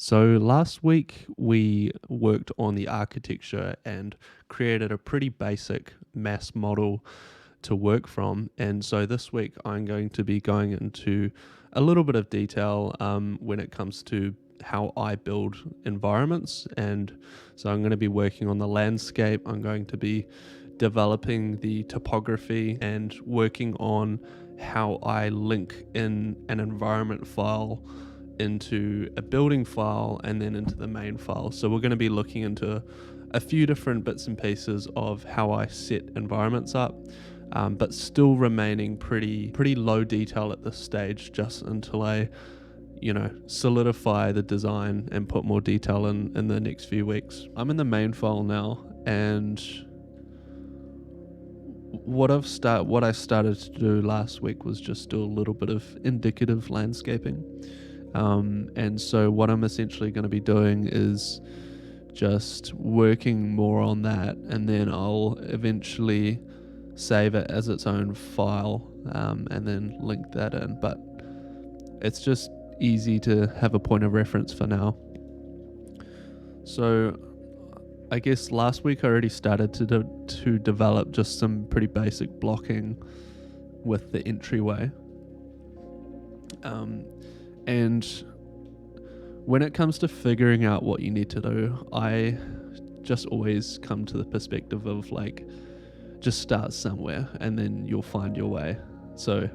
So last week we worked on the architecture and created a pretty basic mass model to work from. And so this week I'm going to be going into a little bit of detail when it comes to how I build environments. And so I'm going to be working on the landscape. I'm going to be developing the topography and working on how I link in an environment file into a building file and then into the main file. So we're going to be looking into a few different bits and pieces of how I set environments up, but still remaining pretty low detail at this stage, just until I solidify the design and put more detail in the next few weeks. I'm in the main file now, and what I started to do last week was just do a little bit of indicative landscaping. And so what I'm essentially going to be doing is just working more on that, and then I'll eventually save it as its own file, and then link that in. But it's just easy to have a point of reference for now. So I guess last week I already started to develop just some pretty basic blocking with the entryway. And when it comes to figuring out what you need to do, I just always come to the perspective of just start somewhere and then you'll find your way. So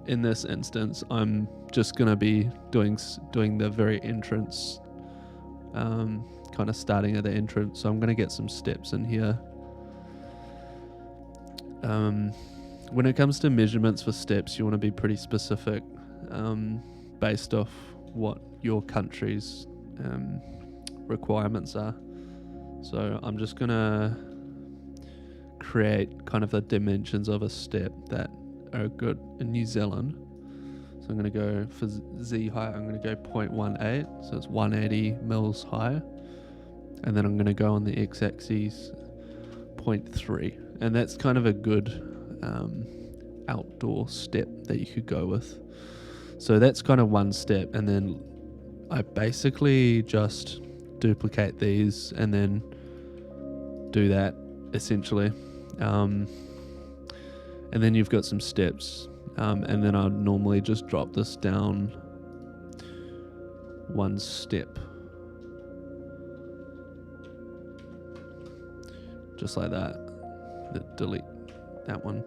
in this instance, I'm just going to be doing the very entrance, kind of starting at the entrance. So I'm going to get some steps in here. When it comes to measurements for steps, you want to be pretty specific, based off what your country's requirements are. So I'm just going to create kind of the dimensions of a step that are good in New Zealand. So I'm going to go for Z height, I'm going to go 0.18, so it's 180 mils high. And then I'm going to go on the x-axis 0.3, and that's kind of a good outdoor step that you could go with. So that's kind of one step, and then I basically just duplicate these and then do that essentially. And then you've got some steps, and then I'd normally just drop this down one step, just like that. Delete that one.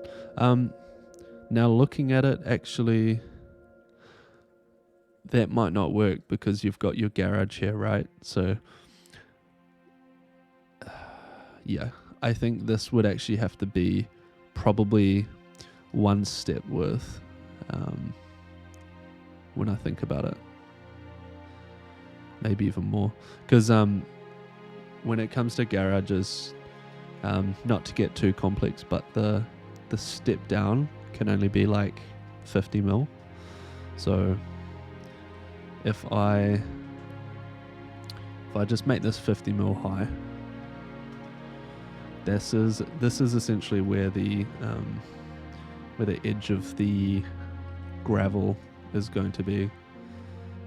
Now looking at it, actually that might not work because you've got your garage here, right? So yeah, I think this would actually have to be probably one step worth, when I think about it. Maybe even more. Because when it comes to garages, not to get too complex, but the step down can only be 50 mil. So if I just make this 50 mil high, this is essentially where the edge of the gravel is going to be.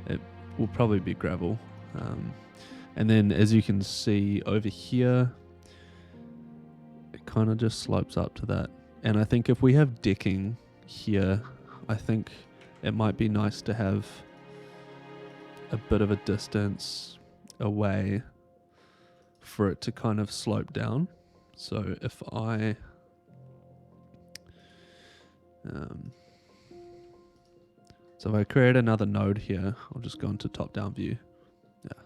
It will probably be gravel, and then as you can see over here, it kind of just slopes up to that. And I think if we have decking here, I think it might be nice to have a bit of a distance away for it to kind of slope down. So if I create another node here, I'll just go into top-down view. Yeah.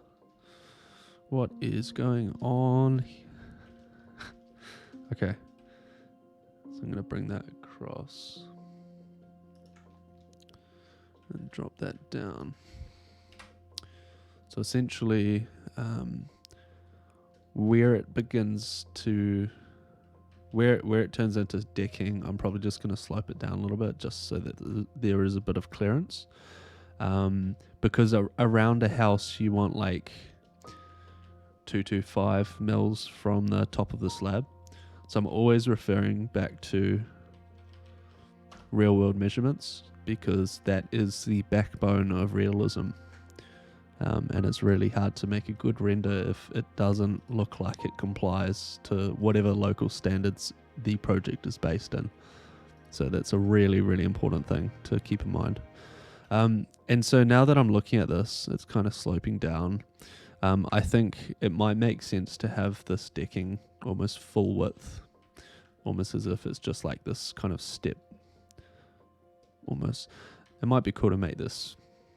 What is going on? Okay. So I'm going to bring that across and drop that down. So essentially, where it turns into decking, I'm probably just going to slope it down a little bit just so that there is a bit of clearance. Because around a house you want 225 mils from the top of the slab. So I'm always referring back to real world measurements because that is the backbone of realism. and it's really hard to make a good render if it doesn't look like it complies to whatever local standards the project is based in. So that's a really, really important thing to keep in mind. And so now that I'm looking at this, it's kind of sloping down. I think it might make sense to have this decking almost full width, almost as if it's just like this kind of step. Almost. It might be cool to make this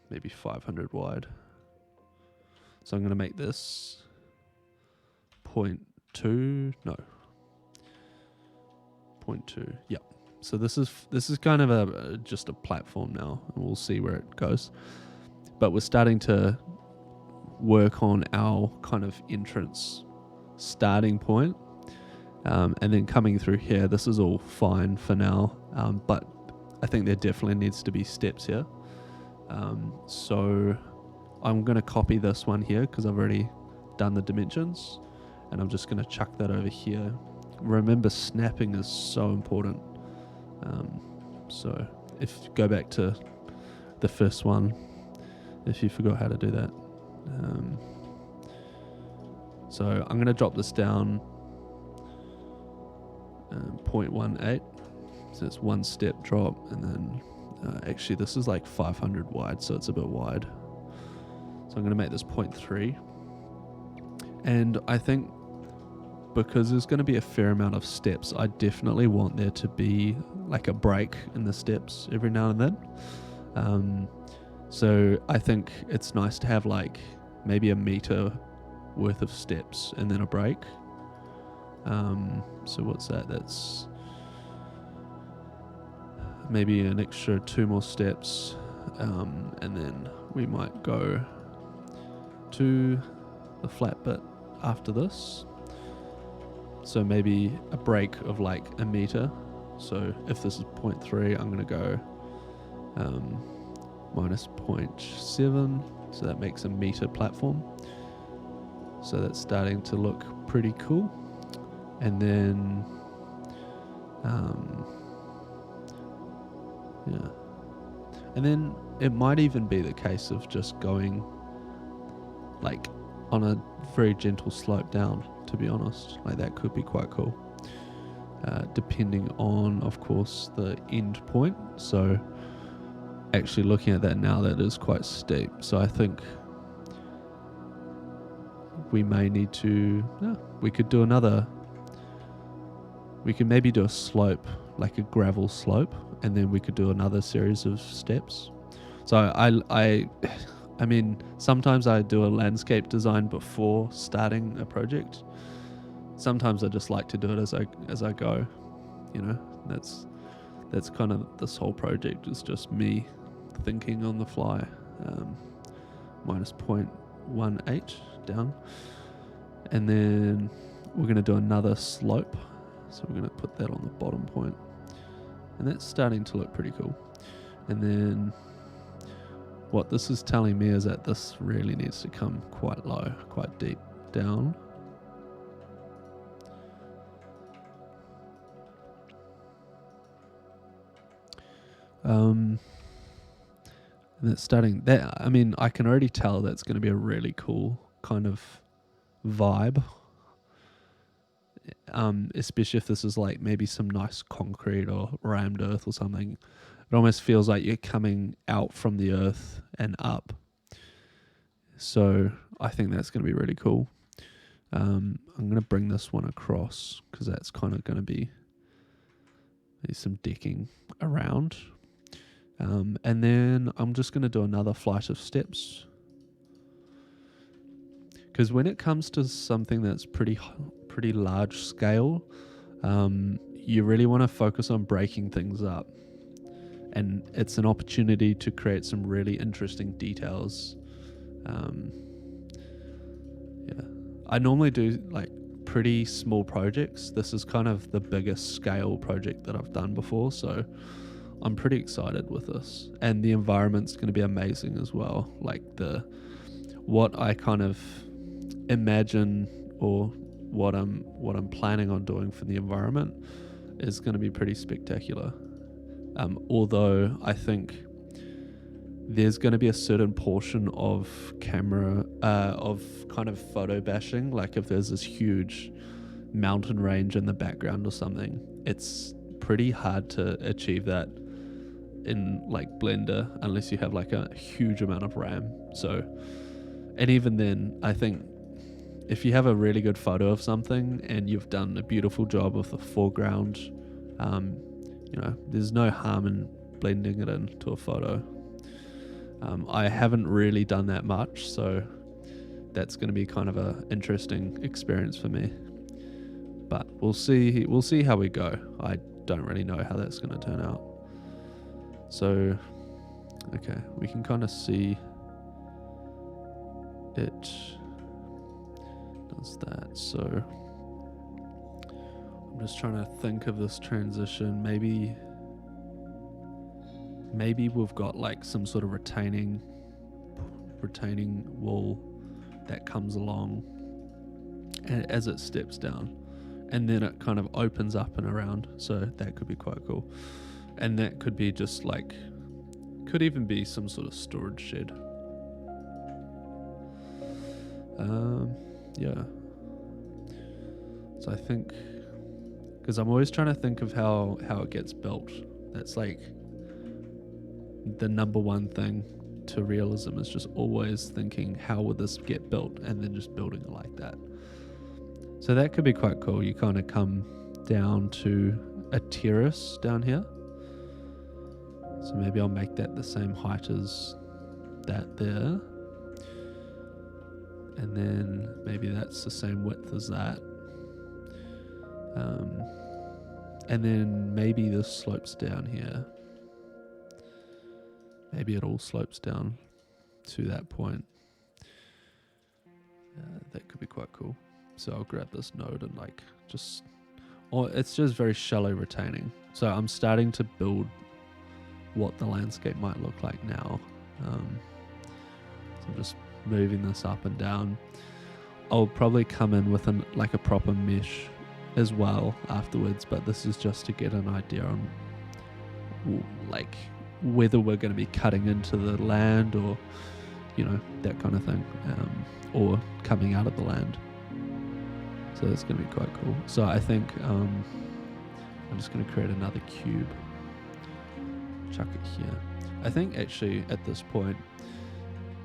maybe 500 wide. So I'm going to make this 0.2, no, 0.2, yeah. So this is kind of just a platform now, and we'll see where it goes. But we're starting to work on our kind of entrance starting point, and then coming through here. This is all fine for now, but I think there definitely needs to be steps here. So I'm going to copy this one here because I've already done the dimensions, and I'm just going to chuck that over here. Remember, snapping is so important. So if you go back to the first one, if you forgot how to do that. So I'm going to drop this down 0.18. So it's one step drop, and then actually this is like 500 wide, so it's a bit wide. So I'm going to make this 0.3. And I think because there's going to be a fair amount of steps, I definitely want there to be like a break in the steps every now and then. So I think it's nice to have like maybe a meter worth of steps and then a break. So what's that? That's maybe an extra 2 more steps, and then we might go to the flat bit after this. So maybe a break of like a meter. So if this is 0.3, I'm going to go minus 0.7. So that makes a meter platform. So that's starting to look pretty cool. And then, yeah. And then it might even be the case of just going like on a very gentle slope down, to be honest. Like that could be quite cool. Depending on, of course, the end point. So actually looking at that now, that is quite steep. So I think we may need to, we could do another, we could maybe do a slope, like a gravel slope, and then we could do another series of steps. So I mean, sometimes I do a landscape design before starting a project. Sometimes I just like to do it as I go, you know. That's kind of this whole project is just me thinking on the fly. Minus 0.18 down, and then we're going to do another slope. So we're going to put that on the bottom point, and that's starting to look pretty cool. And then what this is telling me is that this really needs to come quite low, quite deep down. And it's starting that, I mean, I can already tell that's going to be a really cool kind of vibe. Especially if this is like maybe some nice concrete or rammed earth or something. It almost feels like you're coming out from the earth and up. So I think that's going to be really cool. I'm going to bring this one across because that's kind of going to be some decking around. And then I'm just going to do another flight of steps. Because when it comes to something that's pretty large scale, you really want to focus on breaking things up. And it's an opportunity to create some really interesting details. Yeah, I normally do like pretty small projects. This is kind of the biggest scale project that I've done before, so I'm pretty excited with this. And the environment's going to be amazing as well. Like what I kind of imagine or what I'm planning on doing for the environment is going to be pretty spectacular. Although I think there's going to be a certain portion of camera, of kind of photo bashing. Like if there's this huge mountain range in the background or something, it's pretty hard to achieve that in like Blender unless you have like a huge amount of RAM. So, and even then, I think if you have a really good photo of something and you've done a beautiful job of the foreground, there's no harm in blending it into a photo. I haven't really done that much, so that's going to be kind of a interesting experience for me. But we'll see how we go. I don't really know how that's going to turn out. So, okay, we can kind of see it does that. So I'm just trying to think of this transition. Maybe we've got like some sort of retaining wall that comes along as it steps down, and then it kind of opens up and around. So that could be quite cool. And that could be just like, could even be some sort of storage shed. Yeah. So I think, because I'm always trying to think of how it gets built. That's like the number one thing to realism, is just always thinking, how would this get built? And then just building it like that. So that could be quite cool. You kind of come down to a terrace down here. So maybe I'll make that the same height as that there. And then maybe that's the same width as that. And then maybe this slopes down here. Maybe it all slopes down to that point. That could be quite cool. So I'll grab this node and like it's just very shallow retaining. So I'm starting to build what the landscape might look like now. So I'm just moving this up and down. I'll probably come in with a proper mesh as well afterwards, but this is just to get an idea on like whether we're going to be cutting into the land or that kind of thing, or coming out of the land. So that's going to be quite cool. So I think I'm just going to create another cube, chuck it here. I think actually at this point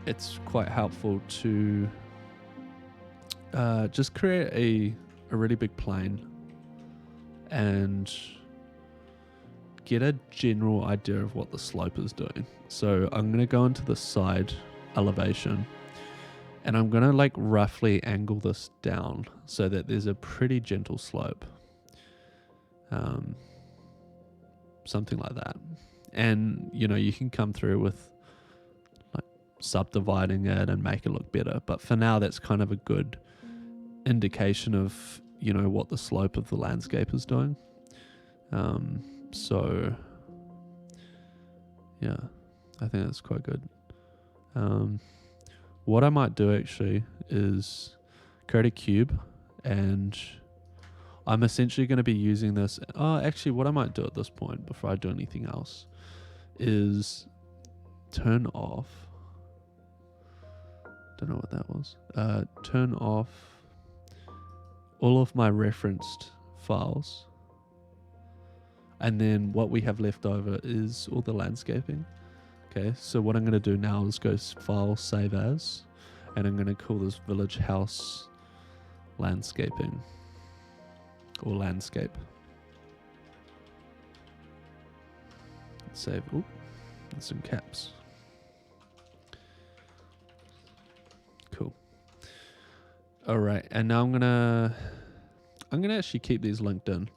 it's quite helpful to just create a really big plane and get a general idea of what the slope is doing. So I'm going to go into the side elevation and I'm going to like roughly angle this down so that there's a pretty gentle slope. Something like that. And you can come through with like subdividing it and make it look better. But for now, that's kind of a good indication of what the slope of the landscape is doing. So yeah, I think that's quite good. What I might do actually is create a cube, and I'm essentially going to be using this. Actually, what I might do at this point before I do anything else is turn off. Don't know what that was. Turn off all of my referenced files. And then what we have left over is all the landscaping. Okay, so what I'm going to do now is go File, Save As, and I'm going to call this Village House Landscaping, or Landscape. Save. Oop, that's in caps. Cool. All right, and now I'm gonna actually keep these linked in.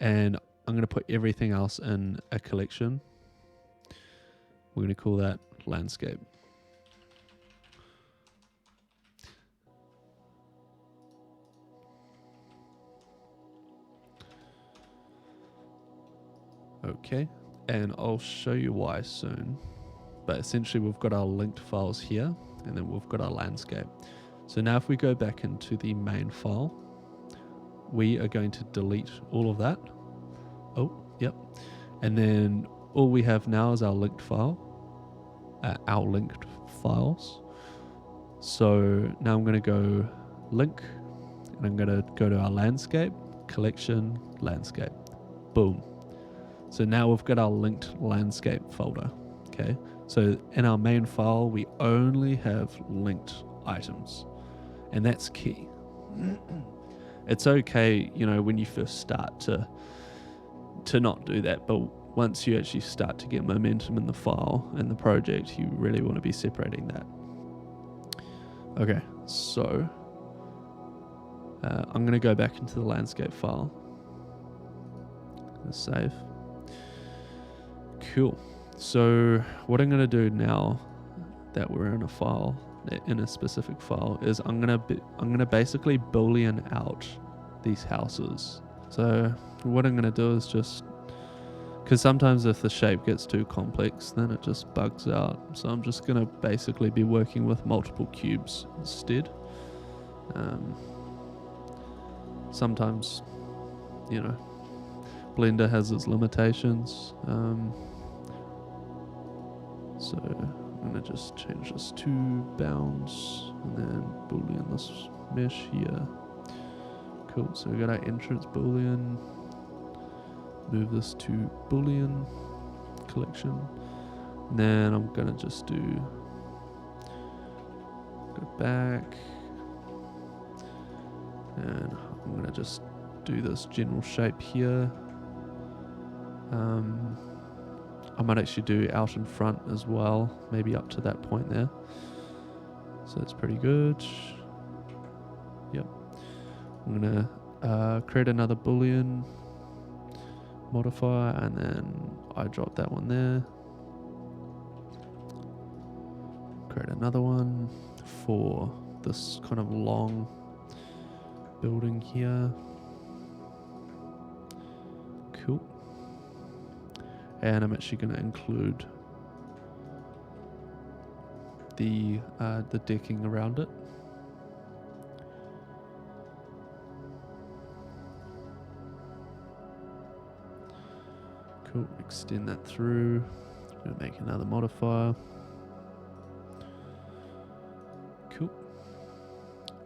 And I'm going to put everything else in a collection. We're going to call that landscape. Okay, and I'll show you why soon. But essentially we've got our linked files here, and then we've got our landscape. So now if we go back into the main file, we are going to delete all of that. Oh, yep. And then all we have now is our linked file, our linked files. So now I'm going to go link, and I'm going to go to our landscape, collection, landscape. Boom. So now we've got our linked landscape folder. Okay. So in our main file, we only have linked items, and that's key. It's okay, when you first start to not do that, but once you actually start to get momentum in the file and the project, you really want to be separating that. Okay, so I'm going to go back into the landscape file. Save. Cool. So what I'm going to do now that we're in a file, in a specific file, is I'm going to basically boolean out these houses. So what I'm going to do is just, because sometimes if the shape gets too complex, then it just bugs out. So I'm just going to basically be working with multiple cubes instead. Sometimes, Blender has its limitations. So I'm going to just change this to bounds and then boolean this mesh here. Cool, so we got our entrance boolean. Move this to boolean collection. And then I'm going to just go back. And I'm going to just do this general shape here. I might actually do out in front as well, maybe up to that point there. So that's pretty good. Yep. I'm going to create another boolean modifier, and then I drop that one there. Create another one for this kind of long building here. Cool. And I'm actually going to include the decking around it. Cool. Extend that through. I'm going to make another modifier. Cool.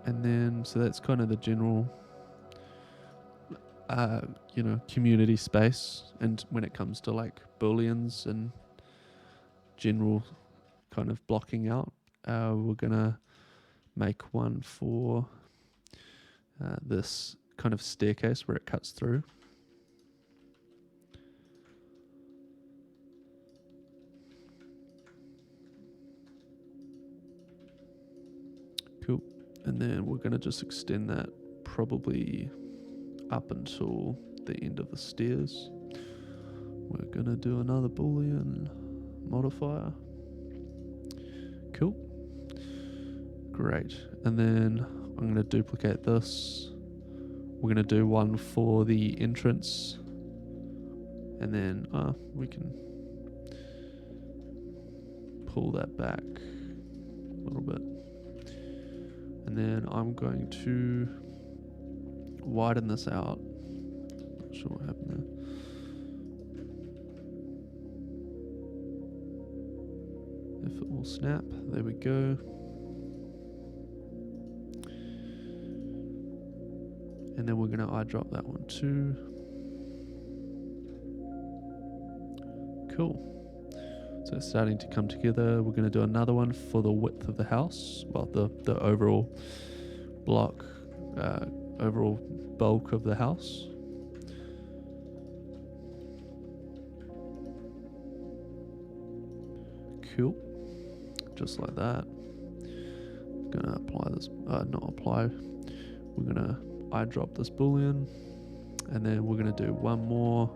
And then, so that's kind of the general community space, and when it comes to like booleans and general kind of blocking out, we're gonna make one for this kind of staircase where it cuts through. Cool. And then we're gonna just extend that probably up until the end of the stairs. We're gonna do another boolean modifier. Cool. Great. And then I'm gonna duplicate this. We're gonna do one for the entrance, and then we can pull that back a little bit. And then I'm going to widen this out. Not sure what happened there. If it will snap, there we go. And then we're going to eyedrop that one too. Cool. So it's starting to come together. We're going to do another one for the width of the house. Well, the overall block, overall bulk of the house. Cool. Just like that. Gonna apply this, not apply. We're gonna eyedrop this boolean, and then we're gonna do one more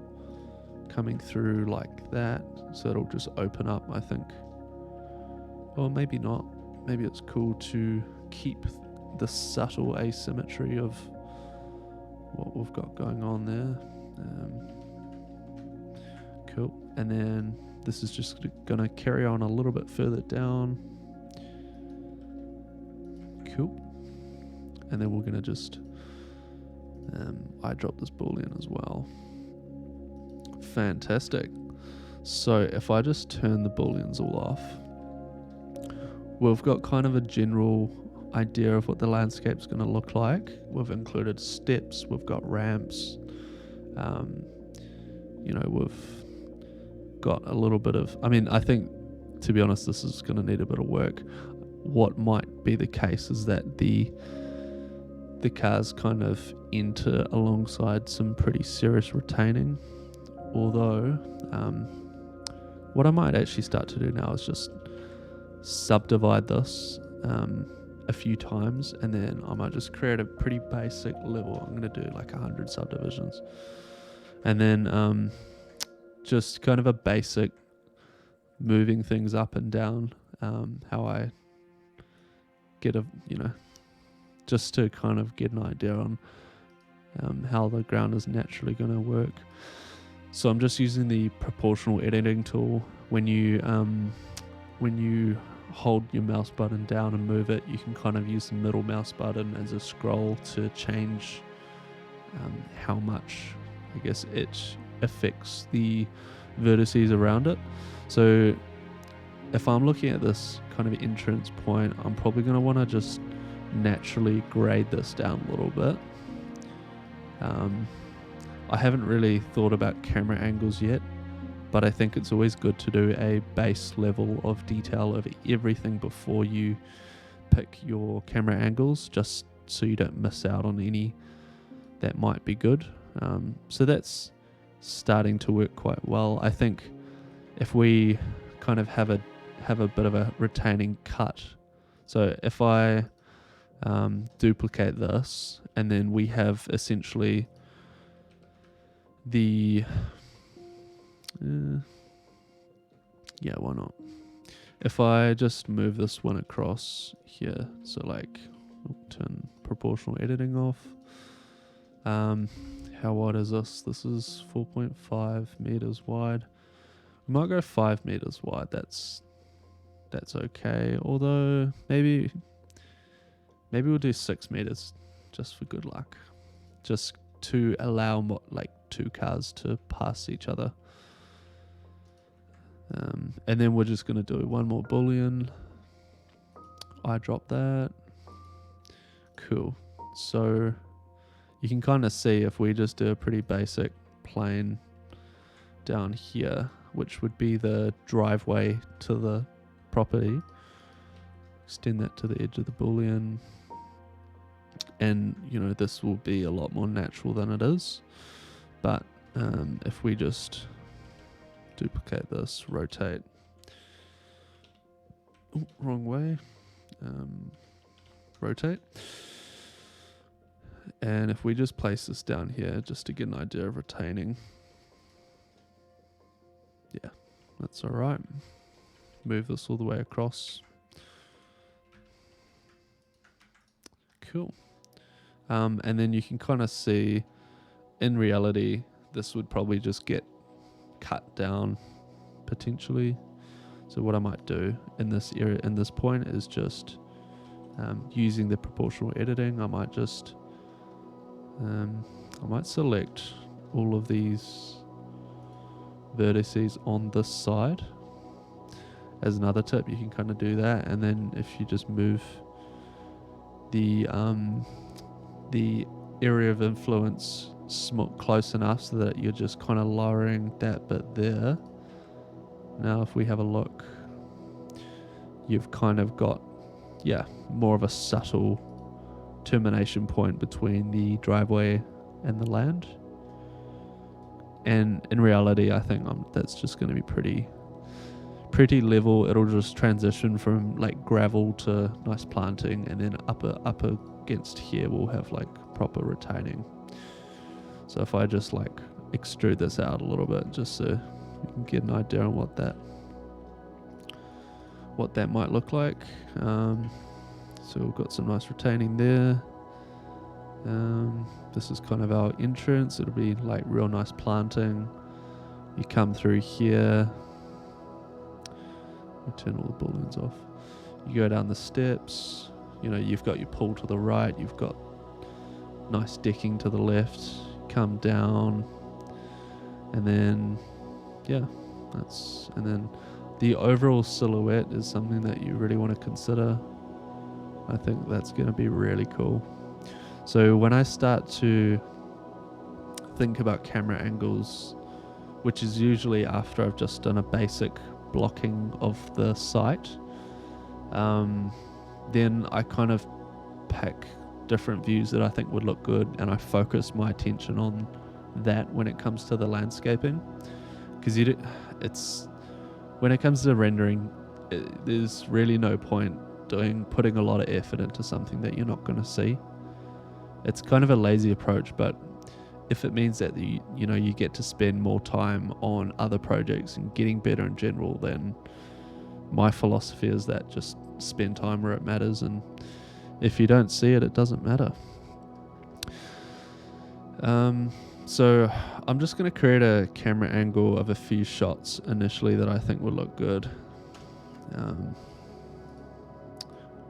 coming through like that. So it'll just open up, I think. Or maybe not. Maybe it's cool to keep the subtle asymmetry of what we've got going on there. Cool. And then this is just going to carry on a little bit further down. Cool. And then we're going to just eyedrop this boolean as well. fantastic. So if I just turn the booleans all off, we've got kind of a general idea of what the landscape's going to look like. We've included steps, we've got ramps, we've got a little bit of, I think, to be honest, this is going to need a bit of work. What might be the case is that the cars kind of enter alongside some pretty serious retaining, although what I might actually start to do now is just subdivide this a few times, and then I might just create a pretty basic level. I'm going to do like 100 subdivisions, and then just kind of a basic moving things up and down, how I get just to kind of get an idea on how the ground is naturally going to work. So I'm just using the proportional editing tool. When you hold your mouse button down and move it, you can kind of use the middle mouse button as a scroll to change how much, I guess, it affects the vertices around it. So if I'm looking at this kind of entrance point, I'm probably going to want to just naturally grade this down a little bit. I haven't really thought about camera angles yet, but I think it's always good to do a base level of detail of everything before you pick your camera angles, just so you don't miss out on any that might be good. So that's starting to work quite well. I think if we kind of have a bit of a retaining cut, so if I duplicate this, and then we have essentially the why not? If I just move this one across here, so like I'll turn proportional editing off. How wide is this? This is 4.5 meters wide. We might go 5 meters wide. That's okay. Although maybe we'll do 6 meters just for good luck, just to allow like 2 cars to pass each other. And then we're just going to do one more boolean. I drop that. Cool. So you can kind of see if we just do a pretty basic plane down here, which would be the driveway to the property, extend that to the edge of the boolean, and this will be a lot more natural than it is. But if we just duplicate this, rotate, wrong way, rotate, and if we just place this down here just to get an idea of retaining, yeah, that's all right. Move this all the way across. Cool. And then you can kind of see, in reality, this would probably just get cut down potentially. So what I might do in this area, in this point, is just using the proportional editing. I might just select all of these vertices on this side. As another tip, you can kind of do that, and then if you just move the area of influence close enough so that you're just kind of lowering that bit there. Now if we have a look, you've kind of got more of a subtle termination point between the driveway and the land. And in reality, I think that's just going to be pretty level. It'll just transition from like gravel to nice planting, and then up against here we'll have like proper retaining. So if I just like extrude this out a little bit, just so you can get an idea on what that might look like. So we've got some nice retaining there. This is kind of our entrance. It'll be like real nice planting. You come through here. We turn all the booleans off. You go down the steps. You've got your pool to the right. You've got nice decking to the left. Come down. And then, and then the overall silhouette is something that you really want to consider. I think that's going to be really cool. So when I start to think about camera angles, which is usually after I've just done a basic blocking of the site, then I kind of pick different views that I think would look good, and I focus my attention on that when it comes to the landscaping. Because when it comes to rendering, there's really no point putting a lot of effort into something that you're not going to see. It's kind of a lazy approach, but if it means that you get to spend more time on other projects and getting better in general, then my philosophy is that just spend time where it matters, and if you don't see it, it doesn't matter. So I'm just going to create a camera angle of a few shots initially that I think will look good. I'm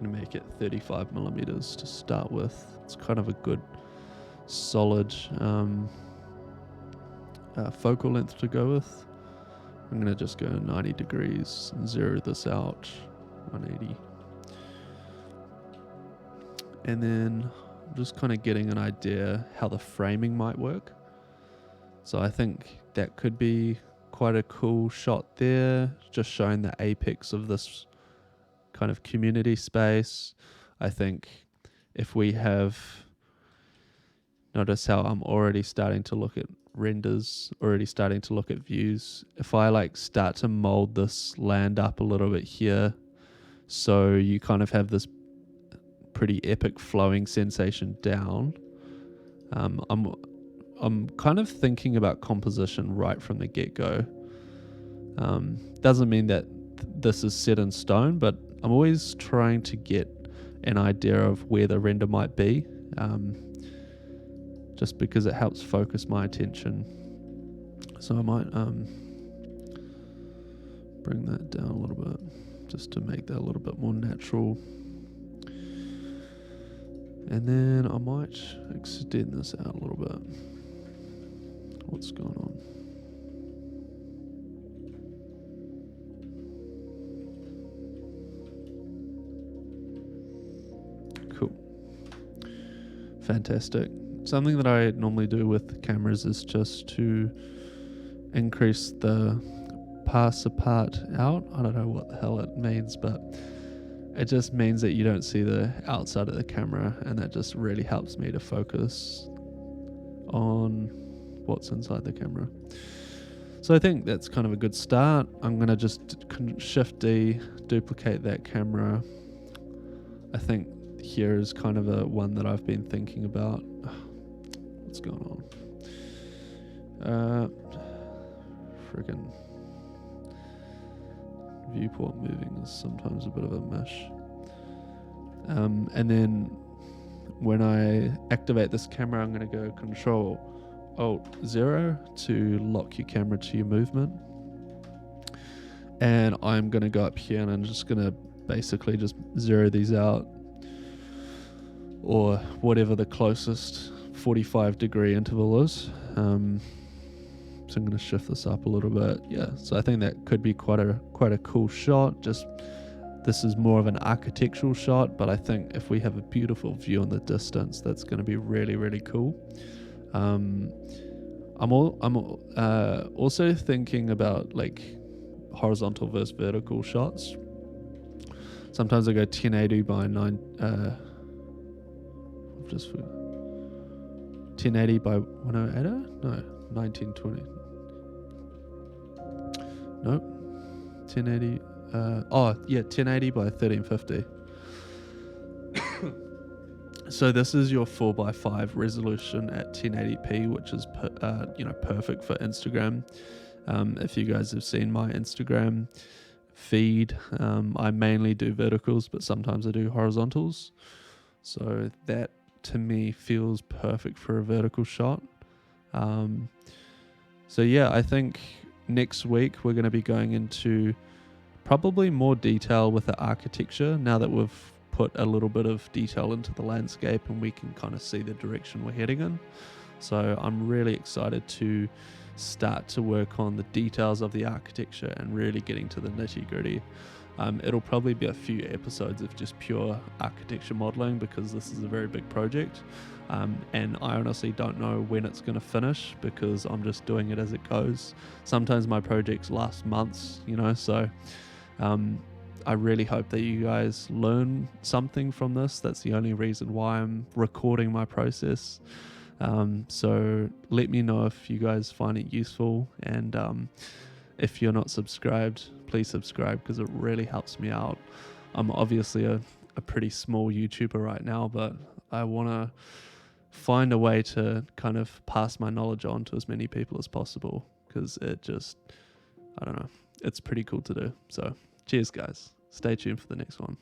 going to make it 35 millimeters to start with. It's kind of a good solid focal length to go with. I'm going to just go 90 degrees and zero this out, 180. And then I'm just kind of getting an idea how the framing might work. So I think that could be quite a cool shot there, just showing the apex of this kind of community space. I think if we notice how I'm already starting to look at renders, already starting to look at views. If I start to mold this land up a little bit here, so you kind of have this pretty epic flowing sensation down. I'm kind of thinking about composition right from the get-go. Doesn't mean that this is set in stone, but I'm always trying to get an idea of where the render might be, just because it helps focus my attention. So I might bring that down a little bit, just to make that a little bit more natural. And then I might extend this out a little bit. What's going on? Cool. Fantastic. Something that I normally do with cameras is just to increase the pass apart out. I don't know what the hell it means, but it just means that you don't see the outside of the camera, and that just really helps me to focus on what's inside the camera. So I think that's kind of a good start. I'm going to just Shift D, duplicate that camera. I think here is kind of a one that I've been thinking about. What's going on? Friggin' viewport moving is sometimes a bit of a mesh. And then when I activate this camera, I'm going to go Control Alt 0 to lock your camera to your movement. And I'm going to go up here and I'm just going to basically just zero these out, or whatever the closest 45-degree interval is. So I'm going to shift this up a little bit. Yeah, so I think that could be quite a cool shot. Just this is more of an architectural shot, but I think if we have a beautiful view in the distance, that's going to be really, really cool. I'm also thinking about horizontal versus vertical shots. Sometimes I go 1080 by 1080 by 108? No, 1920. Nope. 1080. 1080 by 1350. So this is your 4:5 resolution at 1080p, which is perfect for Instagram. If you guys have seen my Instagram feed, I mainly do verticals, but sometimes I do horizontals. So that to me feels perfect for a vertical shot. So yeah, I think next week we're going to be going into probably more detail with the architecture, now that we've put a little bit of detail into the landscape and we can kind of see the direction we're heading in. So I'm really excited to start to work on the details of the architecture and really getting to the nitty-gritty. It'll probably be a few episodes of just pure architecture modeling because this is a very big project, and I honestly don't know when it's going to finish because I'm just doing it as it goes. Sometimes my projects last months, so I really hope that you guys learn something from this. That's the only reason why I'm recording my process. So let me know if you guys find it useful, and if you're not subscribed, please subscribe because it really helps me out. I'm obviously a pretty small YouTuber right now, but I want to find a way to kind of pass my knowledge on to as many people as possible because I don't know, it's pretty cool to do. So cheers guys, stay tuned for the next one.